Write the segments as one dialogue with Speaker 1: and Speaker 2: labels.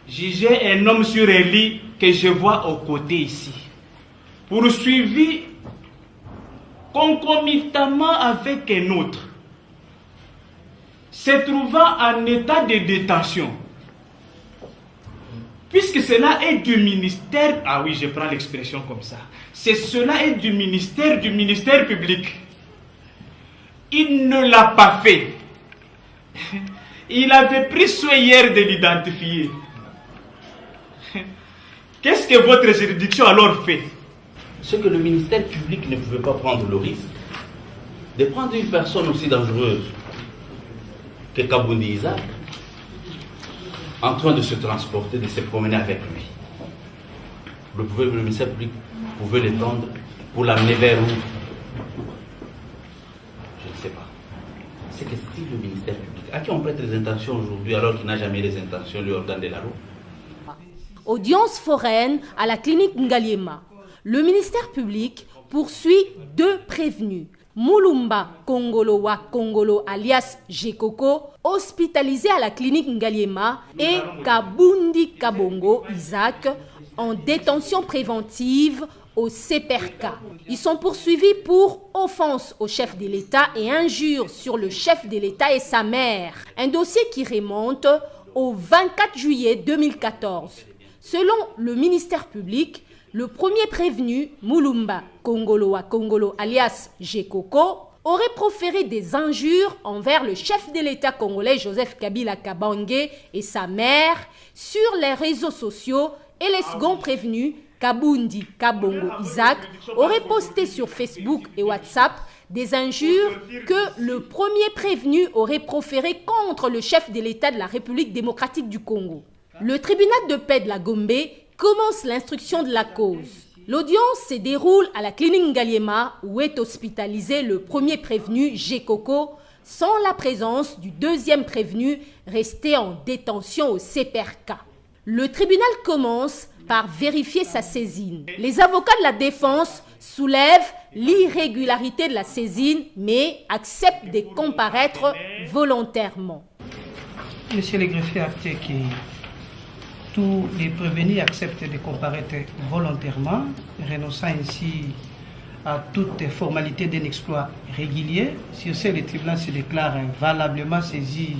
Speaker 1: J'ai un homme sur un lit que je vois aux côtés ici, poursuivi concomitamment avec un autre, se trouvant en état de détention. Puisque cela est du ministère, ah oui, je prends l'expression comme ça, cela est du ministère public. Il ne l'a pas fait. Il avait pris soin hier de l'identifier. Qu'est-ce que votre juridiction alors fait?
Speaker 2: Ce que le ministère public ne pouvait pas prendre le risque de prendre une personne aussi dangereuse que Kaboundi Isaac en train de se transporter, de se promener avec lui. Le ministère public pouvait le prendre pour l'amener vers où? Je ne sais pas. C'est que si le ministère public, à qui on prête les intentions aujourd'hui alors qu'il n'a jamais les intentions, lui ordonne de la loi?
Speaker 3: Audience foraine à la clinique Ngaliema. Le ministère public poursuit 2 prévenus. Mulumba Kongolo wa Kongolo alias Jekoko, hospitalisé à la clinique Ngaliema, et Kabundi Kabongo Isaac, en détention préventive au CPRK. Ils sont poursuivis pour offense au chef de l'État et injure sur le chef de l'État et sa mère. Un dossier qui remonte au 24 juillet 2014. Selon le ministère public, le premier prévenu, Mulumba Kongolo wa Kongolo alias Jekoko, aurait proféré des injures envers le chef de l'État congolais Joseph Kabila Kabange et sa mère sur les réseaux sociaux, et les seconds prévenus, Kabundi Kabongo Isaac, aurait posté sur Facebook et WhatsApp des injures que le premier prévenu aurait proférées contre le chef de l'État de la République démocratique du Congo. Le tribunal de paix de la Gombe commence l'instruction de la cause. L'audience se déroule à la clinique Ngaliema où est hospitalisé le premier prévenu Jekoko sans la présence du deuxième prévenu resté en détention au CPRK. Le tribunal commence par vérifier sa saisine. Les avocats de la défense soulèvent l'irrégularité de la saisine mais acceptent de comparaître volontairement.
Speaker 4: Monsieur le greffier acté que tous les prévenus acceptent de comparaître volontairement, renonçant ainsi à toute formalité d'un exploit régulier. Sur ce, le tribunal se déclare valablement saisi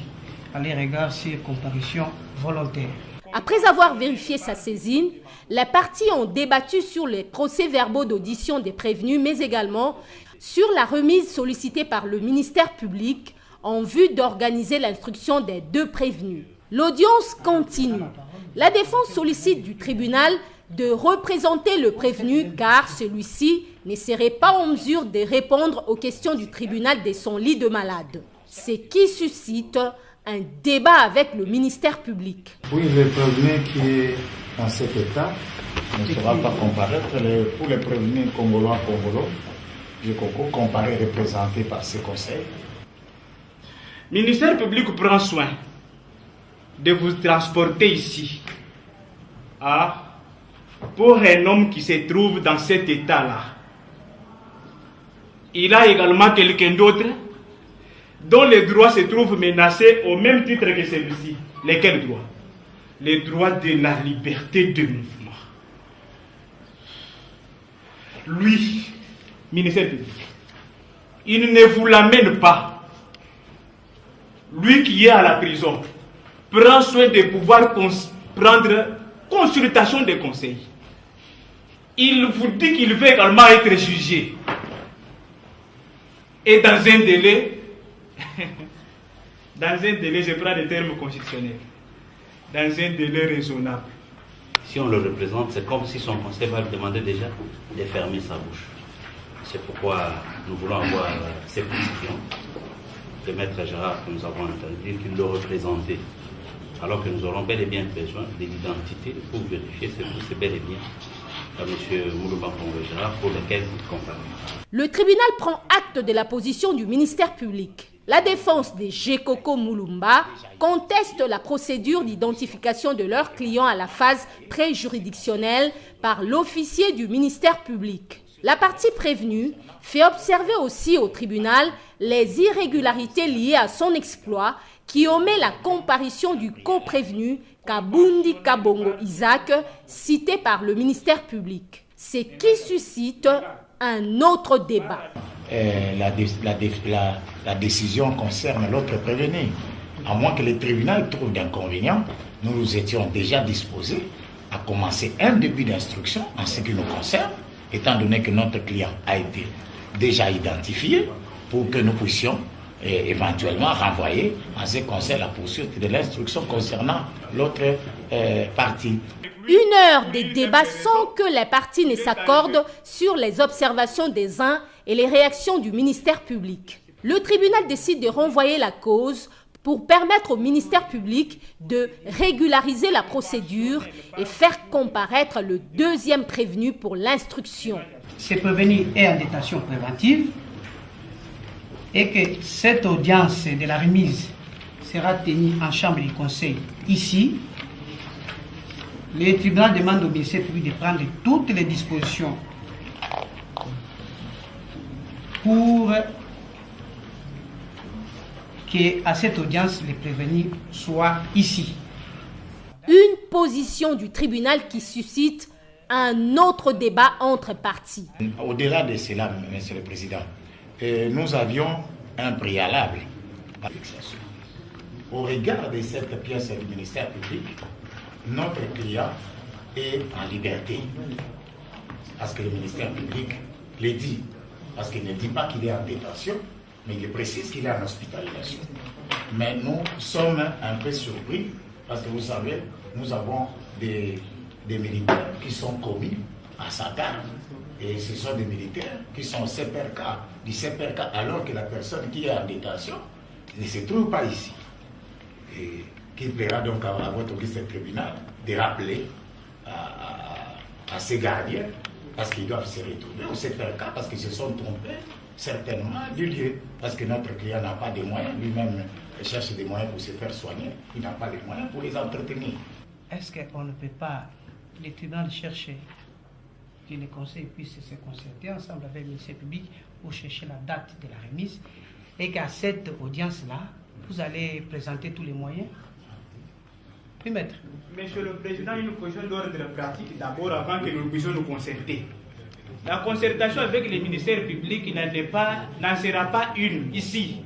Speaker 4: à l'égard sur comparution volontaire.
Speaker 3: Après avoir vérifié sa saisine, les parties ont débattu sur les procès-verbaux d'audition des prévenus, mais également sur la remise sollicitée par le ministère public en vue d'organiser l'instruction des 2 prévenus. L'audience continue. La défense sollicite du tribunal de représenter le prévenu car celui-ci ne serait pas en mesure de répondre aux questions du tribunal de son lit de malade. Ce qui suscite un débat avec le ministère public.
Speaker 5: Oui, le prévenu qui est dans cet état ne sera pas comparaître. Pour les prévenus congolais, Jekoko comparé représenté par ce conseil.
Speaker 1: Le ministère public prend soin de vous transporter ici pour un homme qui se trouve dans cet état-là. Il a également quelqu'un d'autre dont les droits se trouvent menacés au même titre que celui-ci. Lesquels droits? Les droits de la liberté de mouvement. Lui, ministère public, il ne vous l'amène pas. Lui qui est à la prison prend soin de pouvoir prendre consultation des conseils. Il vous dit qu'il veut également être jugé. Et dans un délai, je prends des termes constitutionnels, dans un délai raisonnable.
Speaker 2: Si on le représente, c'est comme si son conseil va lui demander déjà de fermer sa bouche. C'est pourquoi nous voulons avoir ces précisions de Maître Gérard que nous avons entendu qu'il le représentait. Alors que nous aurons bel et bien besoin de l'identité pour vérifier si c'est bel et bien à M. Mulumba Kongolo Gérard pour lequel il compare.
Speaker 3: Le tribunal prend acte de la position du ministère public. La défense des Jekoko Mulumba conteste la procédure d'identification de leurs clients à la phase pré-juridictionnelle par l'officier du ministère public. La partie prévenue fait observer aussi au tribunal les irrégularités liées à son exploit qui omet la comparution du co-prévenu Kabundi Kabongo Isaac, cité par le ministère public. Ce qui suscite un autre débat.
Speaker 5: La décision concerne l'autre prévenu. À moins que le tribunal trouve d'inconvénients, nous étions déjà disposés à commencer un début d'instruction en ce qui nous concerne, étant donné que notre client a été déjà identifié, pour que nous puissions éventuellement renvoyer en ce qui concerne la poursuite de l'instruction concernant l'autre partie.
Speaker 3: 1 heure de débat sans que les parties ne s'accordent sur les observations des uns et les réactions du ministère public. Le tribunal décide de renvoyer la cause pour permettre au ministère public de régulariser la procédure et faire comparaître le deuxième prévenu pour l'instruction.
Speaker 4: Ce prévenu est en détention préventive et que cette audience de la remise sera tenue en chambre du conseil ici. Le tribunal demande au ministère public de prendre toutes les dispositions pour qu'à cette audience, les prévenus soient ici.
Speaker 3: Une position du tribunal qui suscite un autre débat entre parties.
Speaker 5: Au-delà de cela, Monsieur le Président, nous avions un préalable à la fixation. Au regard de cette pièce du ministère public, notre client est en liberté. Parce que le ministère public le dit. Parce qu'il ne dit pas qu'il est en détention, mais il précise qu'il est en hospitalisation. Mais nous sommes un peu surpris parce que vous savez, nous avons des militaires qui sont commis à sa garde. Et ce sont des militaires qui sont CPRK, du CPRK, alors que la personne qui est en détention ne se trouve pas ici. Et qu'il plaira donc à votre ministre tribunal de rappeler à ces gardiens, parce qu'ils doivent se retrouver au CPRK, parce qu'ils se sont trompés certainement du lieu, parce que notre client n'a pas de moyens, lui-même cherche des moyens pour se faire soigner, il n'a pas de moyens pour les entretenir.
Speaker 4: Est-ce qu'on ne peut pas, les tribunaux chercher, que les conseils puissent se concerter ensemble avec le ministère public pour chercher la date de la remise, et qu'à cette audience-là, vous allez présenter tous les moyens? Oui, maître.
Speaker 1: Monsieur le Président, une question d'ordre pratique d'abord avant que nous puissions nous concerter. La concertation avec les ministères publics n'en sera pas une ici.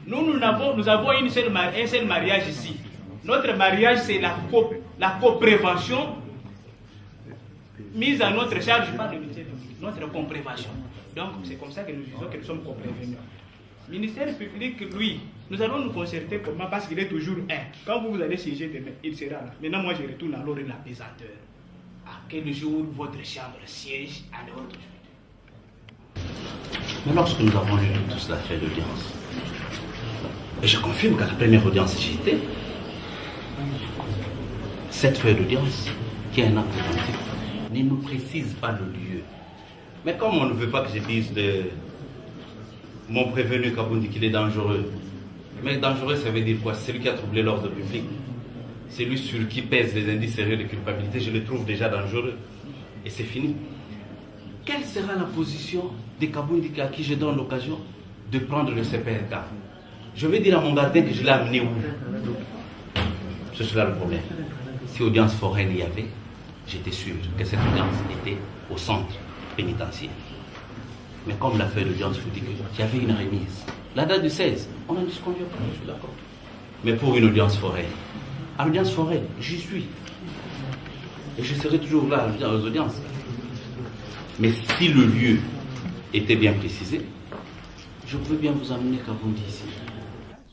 Speaker 1: Nous avons un seul mariage ici. Notre mariage, c'est la coprévention mise à notre charge par le ministère public, notre comprévention. Donc, c'est comme ça que nous disons que nous sommes coprévenus. Le ministère public, lui, nous allons nous concerter comment, parce qu'il est toujours un. Quand vous allez siéger demain, il sera là. Maintenant, moi, je retourne à l'heure de la pesanteur. À quel jour votre chambre siège à l'heure d'aujourd'hui?
Speaker 2: Mais lorsque nous avons eu tout cela fait d'audience, et je confirme qu'à la première audience j'y étais, cette feuille d'audience, qui est un acte authentique, ne nous précise pas le lieu. Mais comme on ne veut pas que je dise de mon prévenu Kabundi qu'il est dangereux, mais dangereux, ça veut dire quoi? C'est lui qui a troublé l'ordre public. C'est lui sur qui pèsent les indices sérieux de culpabilité. Je le trouve déjà dangereux. Et c'est fini. Quelle sera la position de Kabundi à qui je donne l'occasion de prendre le CPRK? Je vais dire à mon gardien que je l'ai amené où? C'est cela le problème. Si audience foraine il y avait, j'étais sûr que cette audience était au centre pénitentiaire. Mais comme la feuille d'audience vous dit qu'il y avait une remise, la date du 16, on n'en disconvient pas, je suis d'accord. Mais pour une audience foraine, à l'audience foraine, j'y suis. Et je serai toujours là aux audiences. Mais si le lieu était bien précisé, je peux bien vous amener Kabundi ici.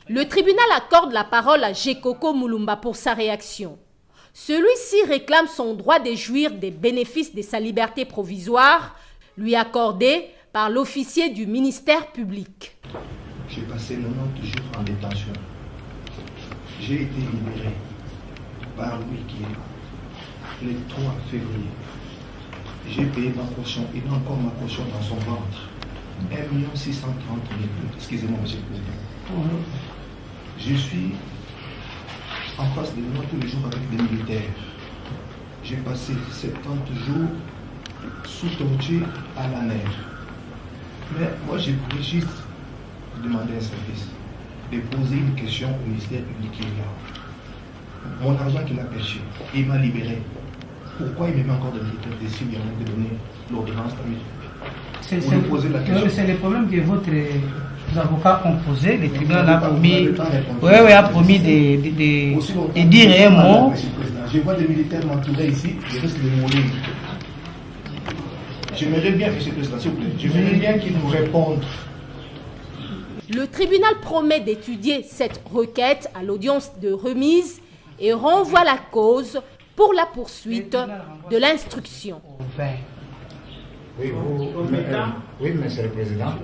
Speaker 3: Le tribunal accorde la parole à Jekoko Mulumba pour sa réaction. Celui-ci réclame son droit de jouir des bénéfices de sa liberté provisoire, lui accordé par l'officier du ministère public.
Speaker 6: J'ai passé 90 jours en détention. J'ai été libéré par Louis Guillet le 3 février. J'ai payé ma caution, il a encore ma caution dans son ventre. 1 630 000. Excusez-moi, monsieur le Président. Je suis en face de moi tous les jours avec des militaires. J'ai passé 70 jours sous torture à la neige. Mais moi, je voulais juste demander un service, de poser une question au ministère public qui est là. mon argent qu'il a perçu, il m'a libéré. Pourquoi il me met encore de militaires dessus, il y a de donner l'ordonnance
Speaker 4: c'est le problème que vos avocats ont posé. Le tribunal a promis, a promis de dire un mot.
Speaker 6: Je vois des militaires m'entourer ici, je risque de mourir. J'aimerais bien, M. le Président, s'il vous plaît, j'aimerais bien qu'il nous réponde.
Speaker 3: Le tribunal promet d'étudier cette requête à l'audience de remise et renvoie la cause pour la poursuite de l'instruction.
Speaker 5: Oui, Monsieur le Président.